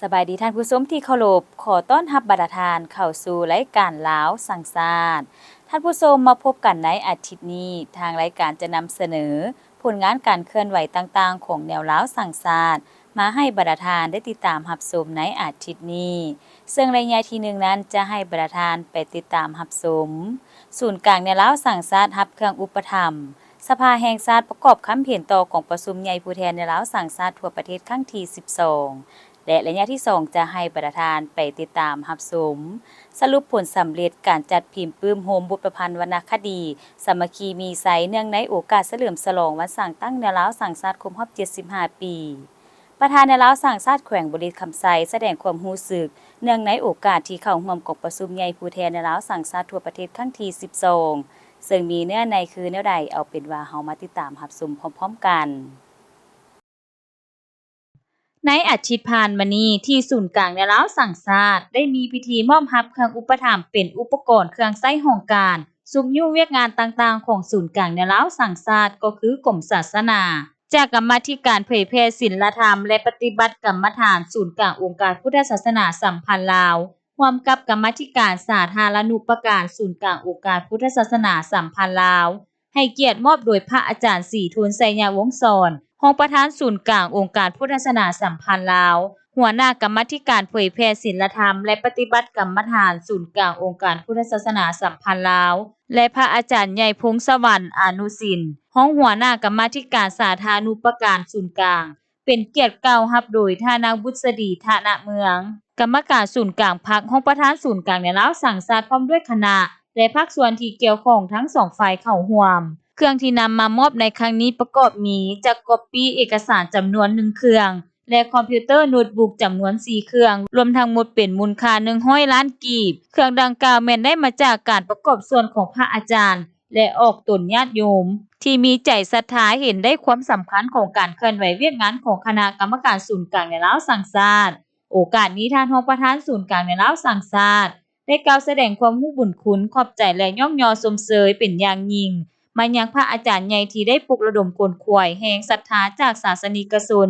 สบายดีท่านผู้ชมที่เคารพขอต้อนรับบรรดาทานเข้าสู่รายการลาวสั่งสาตร์ท่านผู้ชมมาพบกันในอาทิตย์นี้ทางรายการจะนำเสนอผลงานการเคลื่อนไหวต่างๆของแนวลาวสั่งสาตร์มาให้บรรดาทานได้ติดตามรับชมในอาทิตย์นี้ซึ่งรายงานที่1นั้นจะให้บรรดาทานไปติดตามรับชมศูนย์กลางแนวลาวสั่งสาตร์รับเครื่องอุปถัมภ์สภาแห่งชาติประกอบคำเห็นต่อของประชุมใหญ่ผู้แทนแนวลาวสั่งสาตร์ทั่วประเทศครั้งที่12และระยะที่2จะให้ประธานไปติดตามรับชมสรุปผลสำเร็จการจัดพิมพ์ปื้มโฮมบทประพันธ์วรรณคดีสามัคคีมีไสเนื่องในโอกาสเฉลิมฉลองวันสร้างตั้งแนวลาวสั่งชาติครบรอบ75 ปีประธานแนวลาวสั่งชาติแขวงบริษคำไซแสดงความรู้สึกเนื่องในโอกาสที่เข้าร่วมกองประชุมใหญ่ผู้แทนแนวลาวสั่งชาติทั่วประเทศครั้งที่12ซึ่งมีเนื้อในคือแนวใดเอาเป็นว่าเฮามาติดตามรับชมพร้อมๆกันในอาทิตย์ผ่านมานี้ที่ศูนย์กลางแนวลาวสั่งชาติได้มีพิธีมอบรับเครื่องอุปถัมภ์เป็นอุปกรณ์เครื่องใช้ห้องการซุมยุ่งเวียกงานต่างๆของศูนย์กลางแนวลาวสั่งชาติก็คือกรมศาสนาจากกรรมาธิการเผยแพร่ศีลธรรมและปฏิบัติกรรมฐานศูนย์กลางองค์การพุทธศาสนาสัมพันธ์ลาวร่วมกับกรรมาธิการสาธารณูปการศูนย์กลางองค์การพุทธศาสนาสัมพันธ์ลาวให้เกียรติมอบโดยพระอาจารย์ศรีทูลไสยวงศ์สอนรองประธานศูนย์กลางองค์การพุทธศาสนาสัมพันธ์ลาวหัวหน้ากรรมาธิการเผยแพร่ศีลธรรมและปฏิบัติกรรมฐานศูนย์กลางองค์การพุทธศาสนาสัมพันธ์ลาวและพระอาจารย์ใหญ่พงษ์สวรรค์อนุสินรองหัวหน้ากรรมาธิการสาธารณูปการศูนย์กลางเป็นเกียรติกล่าวรับโดยท่านางบุษดีธนะเมืองกรรมการศูนย์กลางพรรครองประธานศูนย์กลางแนวลาวสั่งชาติพร้อมด้วยคณะและภาคส่วนที่เกี่ยวข้องทั้ง2ฝ่ายเข้าร่วมเครื่องที่นำมามอบในครั้งนี้ประกอบมีจากก๊อบปี้เอกสารจำนวน1เครื่องและคอมพิวเตอร์โน้ตบุ๊กจำนวน4เครื่องรวมทั้งหมดเป็นมูลค่า100ล้านกีบเครื่องดังกล่าวแม้นได้มาจากการประกอบส่วนของพระอาจารย์และออกตนญาติโยมที่มีใจศรัทธาเห็นได้ความสำคัญของการเคลื่อนไหวเวียกงานของคณะกรรมการศูนย์กลางแนวลาวสั่งชาติโอกาสนี้ท่านรองประธานศูนย์กลางแนวลาวสั่งชาติได้กล่าวแสดงความรู้บุญคุณขอบใจและย่อมยอชมเชยเป็นอย่างยิ่งมายังพระอาจารย์ใหญ่ที่ได้ปลุกระดมคนขวายแห่งศรัทธาจากศาสนิกชน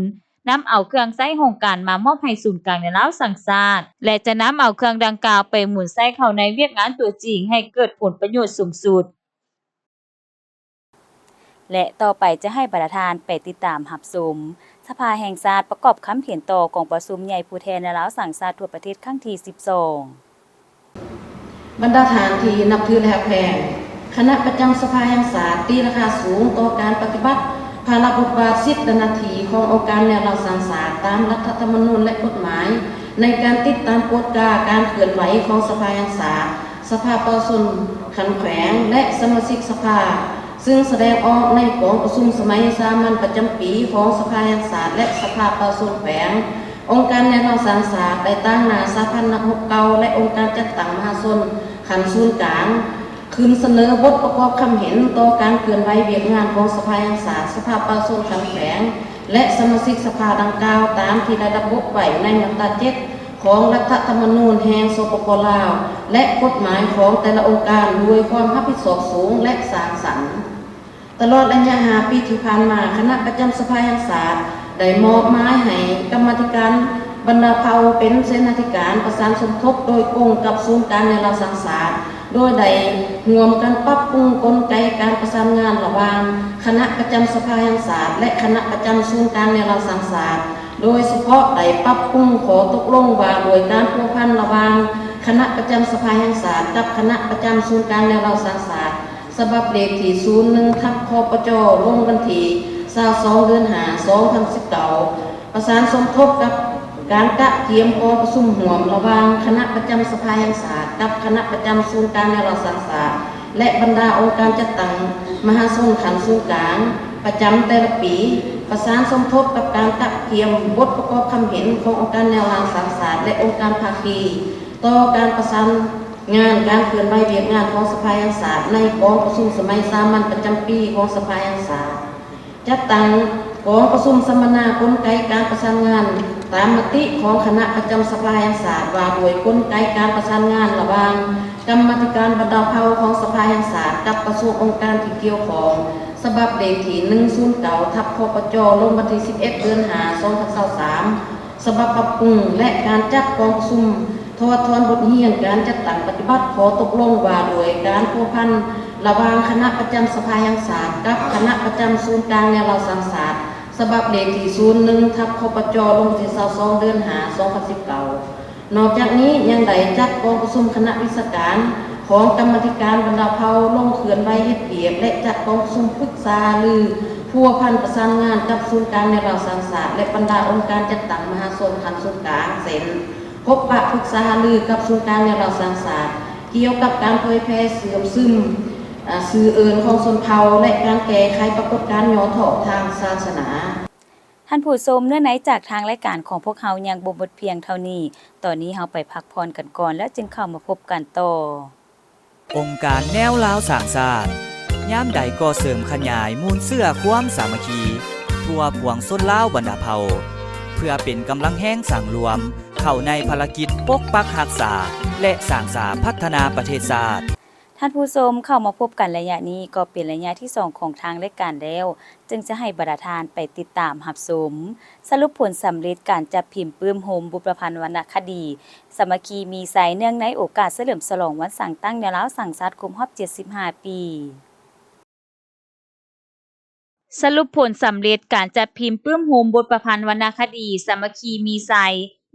นำเอาเครื่องใช้โครงการมามอบให้ศูนย์กลางแนวลาวสั่งชาติและจะนำเอาเครื่องดังกล่าวไปหมุนใช้เข้าในเวียกงานตัวจริงให้เกิดผลประโยชน์สูงสุดและต่อไปจะให้ประธานไปติดตามรับชมสภาแห่งชาติประกอบคำเขียนต่อของประชุมใหญ่ผู้แทนแนวลาวสั่งชาติทั่วประเทศครั้งที่12บรรดาฐานที่นับถือและแพงคณะประจำสภาแห่งชาติตีราคาสูงต่อการปฏิบัติภารบทบาทสิทธิหน้าที่ขององค์การแนวเราสั่งสาตามรัฐธรรมนูญและกฎหมายในการติดตามกฎกาการเคลื่อนไหวของสภาแห่งชาติสภาประชาชนขันแขวงและสมาชิกสภาซึ่งแสดงออกในกองประชุมสมัยสามัญประจำปีของสภาแห่งชาติและสภาประชาชนแขวงองค์การแนวเราสั่งสาตได้ตั้งหน้าสาพันธ์นักรบเก่าและองค์การจัดตั้งมหาชนขันศูนย์กลางคืนเสนอบทประกอบคำเห็นต่อการเคลื่อนไหวเวียกงานของสภาแห่งชาติสภาประชาชนขันแขวงและสมาชิกสภาดังกล่าวตามที่ได้ระบุไว้ในมาตรา7ของรัฐธรรมนูญแห่งสปป.ลาวและกฎหมายของแต่ละองค์การด้วยความรับผิดชอบสูงและสร้างสรรค์ตลอดระยะ5 ปีที่ผ่านมาคณะประจำสภาแห่งชาติได้มอบหมายให้กรรมาธิการบรรดาเผ่าเป็นเสนาธิการประสานสมทบโดยกงกับศูนย์การในเราสั่งสาตโดยได้ร่วมกันปรับปรุงกลไกการประสานงานระหว่างคณะประจำสภาแห่งชาติและคณะประจำศูนย์การในเราสั่งสาตโดยเฉพาะได้ปรับปรุงขอตกลงว่าโดยการพัวพันระหว่างคณะประจำสภาแห่งชาติกับคณะประจำศูนย์การในเราสั่งสาตฉบับเลขที่01/คปจ.ลงวันที่22 เดือน 5 2019ประสานสมทบกับการกะเตรียมกองประชุมร่วมระหว่างคณะประจำสภาแห่งชาติกับคณะประจำศูนย์การแนวเราสั่งสาตและบรรดาองค์การจัดตั้งมหาชนขันศูนย์กลางประจำแต่ละปีประสานสมทบกับการกะเตรียมบทประกอบคำเห็นขององค์การแนวเราสั่งสาตและองค์การภาคีต่อการประสานงานการเคลื่อนไหวเวียกงานของสภาแห่งชาติในกองประชุมสมัยสามัญประจำปีของสภาแห่งชาติจัดตั้งกองประชุมสัมมนากลไกการประสานงานตามมติของคณะประจำสภาแห่งชาติว่าโดยกลไกการประสานงานระหว่างกรรมาธิการบรรดาเผ่าของสภาแห่งชาติกับกระทรวงองค์การที่เกี่ยวข้องฉบับเลขที่109/คปจ.ลงวันที่11 เดือน 5 2023 ฉบับปรับปรุงและการจัดกองประชุมทอดทอนบทเรียนการจัดตั้งปฏิบัติขอตกลงว่าโดยการพัวพันระหว่างคณะประจำสภาแห่งศาสตร์กับคณะประจำศูนย์กลางแนวเราสังศาสตร์ฉบับเลขที่01ทับคปจลงที่22เดือน2019นอกจากนี้ยังได้จัดกองประชุมคณะวิชาการของกรรมาธิการบรรดาเผ่าลงเขื่อนไว้เฮ็ดเบียบและจัดกองประชุมปรึกษาหรือพัวพันประสานงานกับศูนย์กลางในเราสังศาสตร์และบรรดาองค์การจัดตั้งมหาชนคันศูนย์กลางเซ็นพบปะปรึกษาหรือกับศูนย์กลางในเราสังศาสตร์เกี่ยวกับการเผยแพร่เสื่อมซึมสื่อเอิญของชนเผ่าและการแก้ไขปรากฏการณ์ย้อนถอกทางศาสนาท่านผู้ชมเนื้อไหนจากทางรายการของพวกเรายังบ่หมดเพียงเท่านี้ตอนนี้เราไปพักผ่อนกันก่อนแล้วจึงเข้ามาพบกันต่อองค์การแนวลาวสร้างชาติยามใดก็เสริมขยายมูลเสื้อความสามัคคีทั่วปวงชนลาวบรรดาเผ่าเพื่อเป็นกำลังแห่งสร้างรวมเข้าในภารกิจปกปักรักษาและสร้างสรรค์พัฒนาประเทศชาติท่านผู้ชมเข้ามาพบกันระยะนี้ก็เป็นระยะที่2ของทางรายการแล้วจึงจะให้บรรดาทานไปติดตามรับชมสรุปผลสำเร็จการจัดพิมพ์ปื้มโฮมบุพพันธ์วรรณคดีสามัคคีมีไสเนื่องในโอกาสเฉลิมฉลองวันสั่งตั้งแนวลาวสังชาติครบรอบ75ปีสรุปผลสำเร็จการจัดพิมพ์ปื้มโฮมบทประพันธ์วรรณคดีสามัคคีมีไส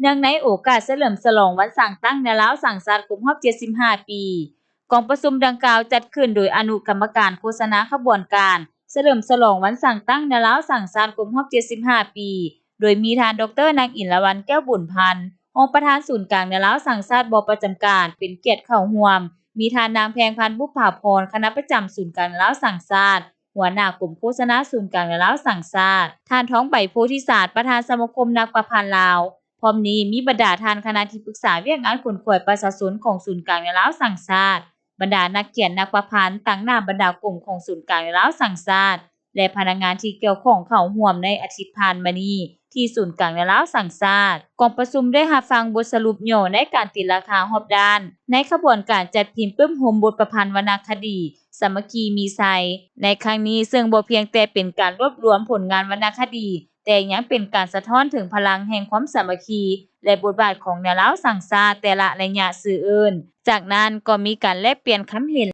เนื่องในโอกาสเฉลิมฉลองวันสั่งตั้งแนวลาวสังชาติครบรอบ75ปีกองประชุมดังกล่าวจัดขึ้นโดยอนุกรรมการโฆษณาขบวนการเฉลิมฉลองวันสั่งตั้งแนวลาวสังชาติครบรอบ75ปีโดยมีท่านดร.นางอินทร์วรรณแก้วบุญพันธ์รองประธานศูนย์กลางแนวลาวสังชาติบประจำการเป็นเกียรติเข้าร่วมมีท่านนางแพงพันธ์บุภาพรคณะประจำศูนย์กลางแนวลาวสังชาติหัวหน้ากลุ่มโฆษณาศูนย์กลางแนวลาวสังชาติท่านท้องใบโพธิศาสตร์ประธานสมาคมนักประพันธ์ลาวพร้อมนี้มีบรรดาท่านคณะที่ปรึกษาเวียกงานขนขวายประชาชนของศูนย์กลางแนวลาวสังชาติบรรดานักเขียนนักประพันธ์ตั้งหน้าบรรดากลุ่มของศูนย์กลางแนวลาวสังชาติและพนักงานที่เกี่ยวข้องเข้าร่วมในอาทิตย์ผ่านมานี้ที่ศูนย์กลางแนวลาวสังชาติกองประชุมได้รับฟังบทสรุปย่อในการตีราคารอบด้านในขบวนการจัดพิมพ์ปื้มโฮมบทประพันธ์วรรณคดีสามัคคีมีไสในครั้งนี้ซึ่งบ่เพียงแต่เป็นการรวบรวมผลงานวรรณคดีแต่ยังเป็นการสะท้อนถึงพลังแห่งความสามัคคีและบทบาทของแนวลาวสังชาติแต่ละระยะสื่ออื่นจากนั้นก็มีการแลกเปลี่ยนความเห็น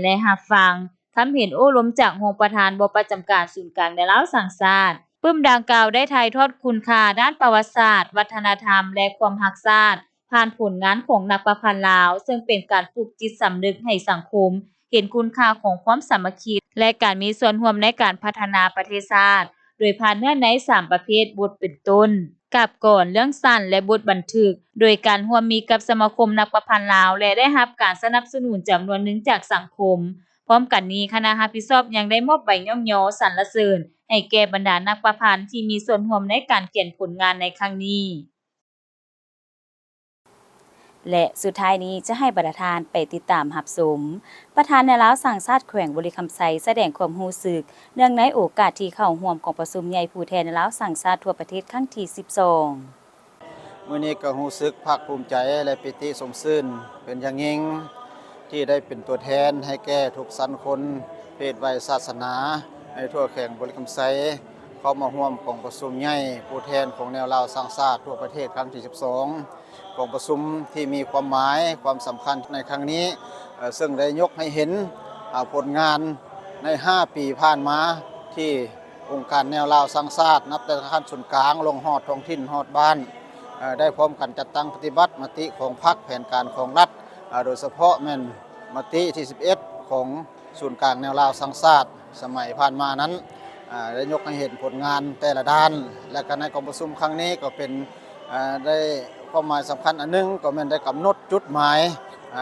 และรับฟังความเห็นโอ้ล้มจากรองประธานบประจำการศูนย์กลางแนวลาวสังชาติปึ้มดังกล่าวได้ถ่ายทอดคุณค่าด้านประวัติศาสตร์วัฒนธรรมและความรักชาติผ่านผลงานของนักประพันธ์ลาวซึ่งเป็นการปลูกจิตสำนึกให้สังคมเห็นคุณค่าของความสามัคคีและการมีส่วนร่วมในการพัฒนาประเทศชาติโดยผ่านเนื้อใน3ประเภทบทเป็นต้นกับก่อนเรื่องสั้นและบทบันทึกโดยการร่วมมีกับสมาคมนักประพันธ์ลาวและได้รับการสนับสนุนจำนวนหนึ่งจากสังคมพร้อมกันนี้คณะรับผิดชอบยังได้มอบใบย่อมย่อสรรเสริญให้แก่บรรดานักประพันธ์ที่มีส่วนร่วมในการเขียนผลงานในครั้งนี้และสุดท้ายนี้จะให้บรรดาทานไปติดตามรับชมประธานแนวลาวสังชาติแขวงบริคำไซแสดงความรู้สึกเนื่องในโอกาสที่เข้าร่วมกองประชุมใหญ่ผู้แทนแนวลาวสังชาติทั่วประเทศครั้งที่12มื้อนี้ก็รู้สึกภาคภูมิใจและปิติสมชื่นเป็นอย่างยิ่งที่ได้เป็นตัวแทนให้แก่ทุกสันคนเพศวัยศาสนาในทั่วแขวงบริคำไซเข้ามาร่วมกองประชุมใหญ่ผู้แทนของแนวลาวสังชาติทั่วประเทศครั้งที่12กองประชุมที่มีความหมายความสำคัญในครั้งนี้ซึ่งได้ยกให้เห็นผลงานใน5ปีผ่านมาที่องค์การแนวลาวสังชาตินับแต่ขั้นส่วนกลางลงฮอดท้องถิ่นฮอดบ้านได้พร้อมกันจัดตั้งปฏิบัติมติของพรรคแผนการของรัฐโดยเฉพาะแม่นมติที่11ของศูนย์กลางแนวลาวสังชาติสมัยผ่านมานั้นได้ยกให้เห็นผลงานแต่ละด้านและการในกองประชุมครั้งนี้ก็เป็นได้ความหมายสำคัญอันนึงก็แม่นได้กำหนดจุดหมาย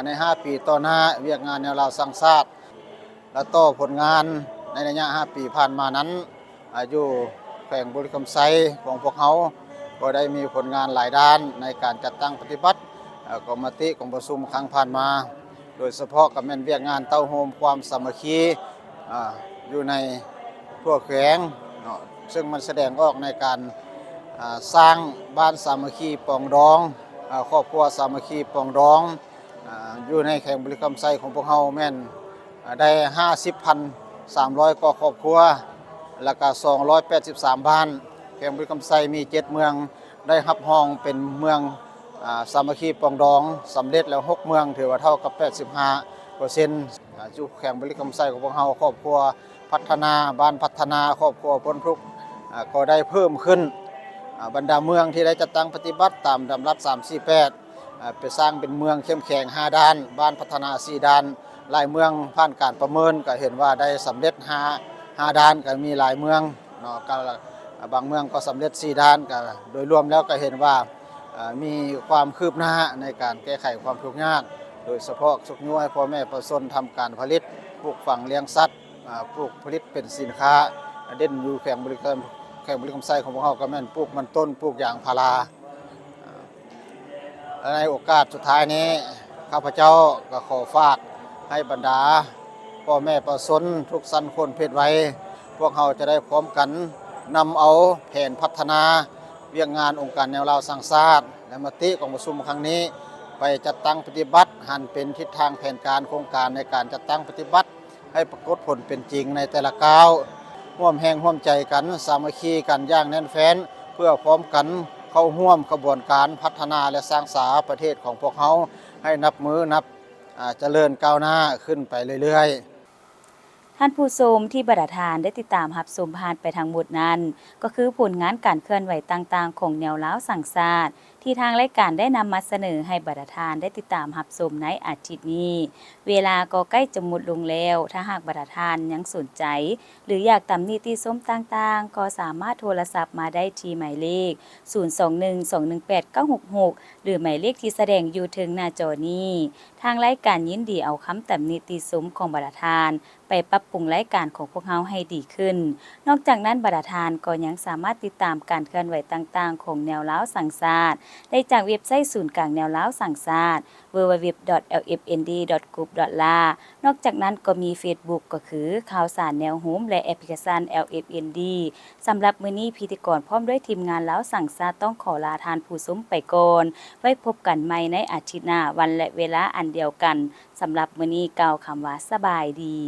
ใน5ปีต่อหน้าเวียกงานแนวลาวสังชาติและต่อผลงานในระยะ5ปีผ่านมานั้นอยู่แขวงบริคำไซของพวกเขาก็ได้มีผลงานหลายด้านในการจัดตั้งปฏิบัติกองมติของประชุมครั้งผ่านมาโดยเฉพาะกับแม่นเวียกงานเต้าโฮมความสามัคคีอยู่ในทั่วแขวงซึ่งมันแสดงออกในการสร้างบ้านสามัคคีปองดองครอบครัวสามัคคีปองดองอยู่ในแขวงบริคำไซของพวกเราแม่นได้ 50,300 กว่าครอบครัวแล้วก็283บ้านแขวงบริคำไซมี7เมือง ได้รับรองเป็นเมืองสามัคคีปรองดองสำเร็จแล้ว6เมืองถือว่าเท่ากับ 85%จุดแข่งบริกรรมไซของพวกเราครอบครัวพัฒนาบ้านพัฒนาครอบครัวพ้นทุกข์ก็ได้เพิ่มขึ้นบรรดาเมืองที่ได้จัดตั้งปฏิบัติตามดำรัส348ไปสร้างเป็นเมืองเข้มแข็ง5ด้านบ้านพัฒนา4ด้านหลายเมืองผ่านการประเมินก็เห็นว่าได้สำเร็จ5ด้านก็มีหลายเมืองเนาะก็บางเมืองก็สำเร็จ4ด้านก็โดยรวมแล้วก็เห็นว่ามีความคืบหน้าในการแก้ไขความทุกข์ยากโดยเฉพาะสุขยั่วให้พ่อแม่ประชาชนทำการผลิตปลูกฝังเลี้ยงสัตว์ปลูกผลิตเป็นสินค้าเด่นอยู่แข่งบริการไซของพวกเราก็แม่นปลูกมันต้นปลูกยางพาราและในโอกาสสุดท้ายนี้ข้าพเจ้าก็ขอฝากให้บรรดาพ่อแม่ประชาชนทุกสันคนเพศวัยพวกเราจะได้พร้อมกันนำเอาแผนพัฒนาเวียกงานองค์การแนวราวสร้างชาติและมติของประชุมครั้งนี้ไปจัดตั้งปฏิบัติหันเป็นทิศทางแผนการโครงการในการจัดตั้งปฏิบัติให้ปรากฏผลเป็นจริงในแต่ละก้าวร่วมแรงร่วมใจกันสามัคคีกันอย่างแน่นแฟ้นเพื่อพร้อมกันเข้าร่วมกระบวนการพัฒนาและสร้างสรรค์ประเทศของพวกเขาให้นับเจริญก้าวหน้าขึ้นไปเรื่อยๆ ท่านผู้ชมที่บรรดาทานได้ติดตามรับชมผ่านไปทางหมดนั้นก็คือผลงานการเคลื่อนไหวต่างๆของแนวล้าวสังสาสตร์ที่ทางรายการได้นำมาเสนอให้บรรดาทานได้ติดตามรับชมในอาทิตย์นี้เวลาก็ใกล้จะหมดลงแล้วถ้าหากบรรดาทานยังสนใจหรืออยากตำหนิติชมต่างๆก็สามารถโทรศัพท์มาได้ที่หมายเลข0212189966หรือหมายเลขที่แสดงอยู่ถึงหน้าจอนี้ทางรายการยินดีเอาคำตำหนิติชมของบรรดาทานไปปรับปรุงรายการของพวกเราให้ดีขึ้นนอกจากนั้นบรรดาทานก็ยังสามารถติดตามการเคลื่อนไหวต่างๆของแนวล้าวสังสาสตร์ได้จากเว็บไซต์ศูนย์กลางแนวล้าวสังสาสตร์ www.lfnd.group.la นอกจากนั้นก็มี Facebook ก็คือข่าวสารแนวโฮมและแอปพลิเคชัน LFND สำหรับมื้อนี้พิธีกรพร้อมด้วยทีมงานล้าวสังสาสตร์ต้องขอลาทานผู้ชมไปก่อนไว้พบกันใหม่ในอาทิตย์หน้าวันและเวลาอันเดียวกันสำหรับมื้อนี้กล่าวคำว่าสบายดี